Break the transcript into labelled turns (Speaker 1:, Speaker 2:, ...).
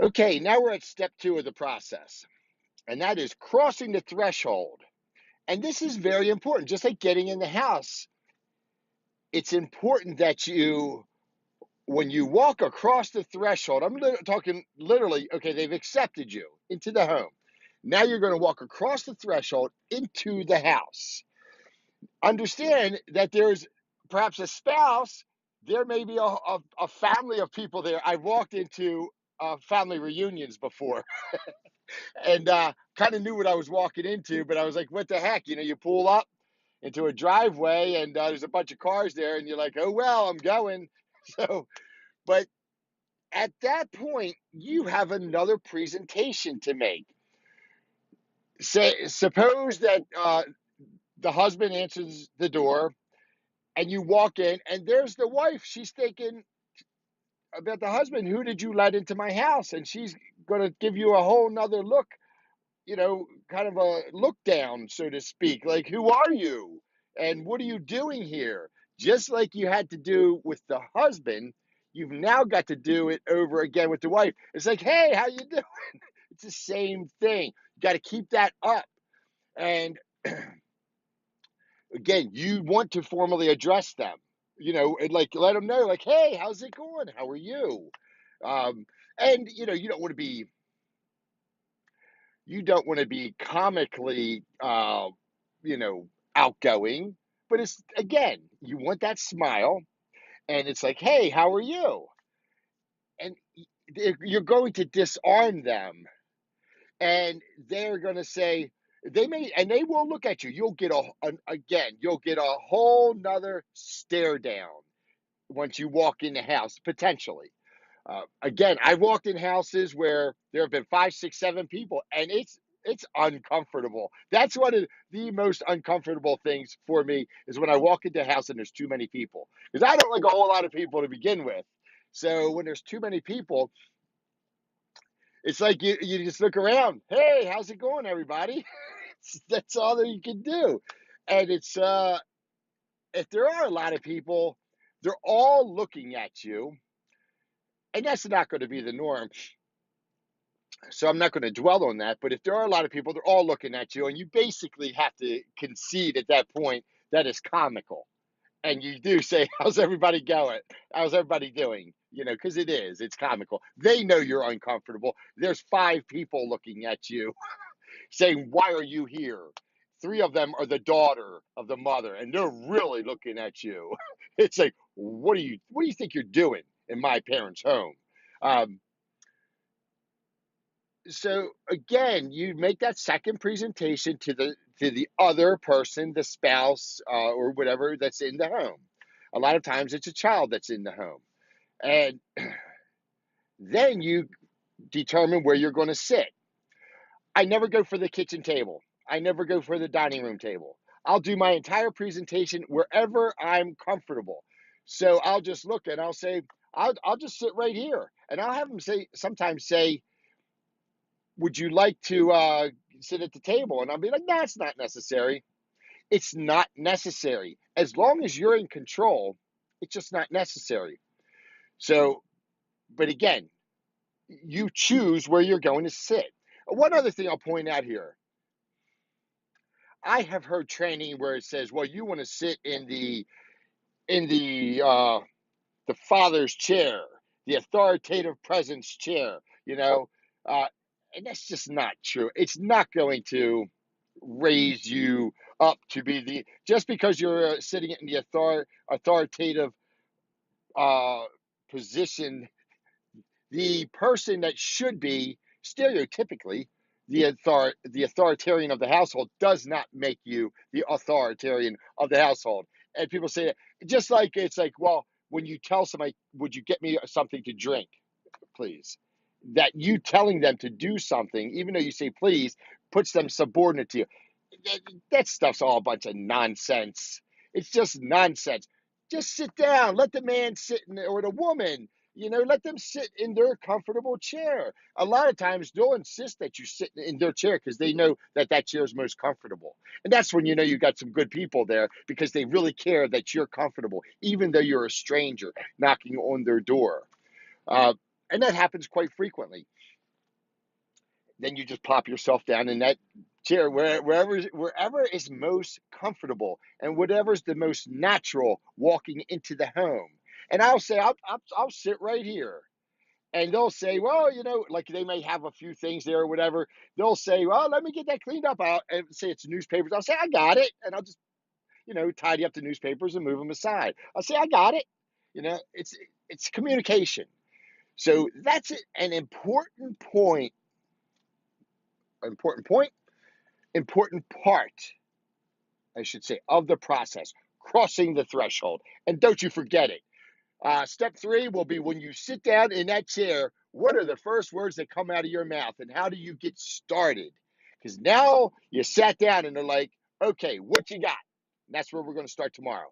Speaker 1: Okay, now we're at step two of the process, and that is crossing the threshold. And this is very important, just like getting in the house. It's important that when you walk across the threshold, talking literally, okay, they've accepted you into the home. Now you're going to walk across the threshold into the house. Understand that there's perhaps a spouse, there may be a family of people there. I've walked into family reunions before and kind of knew what I was walking into, but I was like, what the heck? You pull up into a driveway and there's a bunch of cars there, and you're like, oh, well, I'm going. So, but at that point, you have another presentation to make. Suppose that the husband answers the door and you walk in, and there's the wife. She's thinking about the husband. Who did you let into my house? And she's going to give you a whole nother look, kind of a look down, so to speak. Like, who are you? And what are you doing here? Just like you had to do with the husband, you've now got to do it over again with the wife. It's like, hey, how you doing? It's the same thing. You got to keep that up. And again, you want to formally address them, and like let them know, like, hey, how's it going? How are you? Um, and you don't want to be comically, you know, outgoing, but it's again, you want that smile, and it's like, hey, how are you? And you're going to disarm them, and they're going to say, they will look at you. You'll get you'll get a whole nother stare down once you walk in the house, potentially. Again, I've walked in houses where there have been five, six, seven people, and it's uncomfortable. That's one of the most uncomfortable things for me is when I walk into a house and there's too many people, because I don't like a whole lot of people to begin with. So when there's too many people, it's like you just look around. Hey, how's it going, everybody? That's all that you can do. And it's if there are a lot of people, they're all looking at you, and that's not going to be the norm. So I'm not going to dwell on that. But if there are a lot of people, they're all looking at you, and you basically have to concede at that point that is comical. And you do say, how's everybody going? How's everybody doing? Because it's comical. They know you're uncomfortable. There's five people looking at you saying, why are you here? Three of them are the daughter of the mother, and they're really looking at you. It's like, what do you think you're doing in my parents' home? Um, so again, you make that second presentation to the other person, the spouse, or whatever that's in the home. A lot of times it's a child that's in the home, and then you determine where you're going to sit. I never go for the kitchen table. I never go for the dining room table. I'll do my entire presentation wherever I'm comfortable. So I'll just look and I'll say, I'll just sit right here, and I'll have them sometimes say, would you like to sit at the table? And I'll be like, no, it's not necessary. It's not necessary. As long as you're in control, it's just not necessary. So, but again, you choose where you're going to sit. One other thing I'll point out here. I have heard training where it says, well, you want to sit in the father's chair, the authoritative presence chair, uh, and that's just not true. It's not going to raise you up to be just because you're sitting in the authoritative uh, position. The person that should be stereotypically the authoritarian of the household does not make you the authoritarian of the household. And people say that just like it's like, well, when you tell somebody, would you get me something to drink, please? That you telling them to do something, even though you say please, puts them subordinate to you. That stuff's all a bunch of nonsense. It's just nonsense. Just sit down. Let the man sit or the woman, let them sit in their comfortable chair. A lot of times they'll insist that you sit in their chair because they know that that chair is most comfortable. And that's when you got some good people there because they really care that you're comfortable, even though you're a stranger knocking on their door. Uh, and that happens quite frequently. Then you just plop yourself down in that chair, wherever is most comfortable and whatever's the most natural walking into the home. And I'll say, I'll sit right here. And they'll say, well, like they may have a few things there or whatever. They'll say, well, let me get that cleaned up. I'll and say it's newspapers. I'll say, I got it. And I'll just, tidy up the newspapers and move them aside. I'll say, I got it. It's communication. So that's an important point, important part, I should say, of the process, crossing the threshold. And don't you forget it. Step three will be when you sit down in that chair, what are the first words that come out of your mouth and how do you get started? Because now you sat down and they're like, okay, what you got? And that's where we're going to start tomorrow.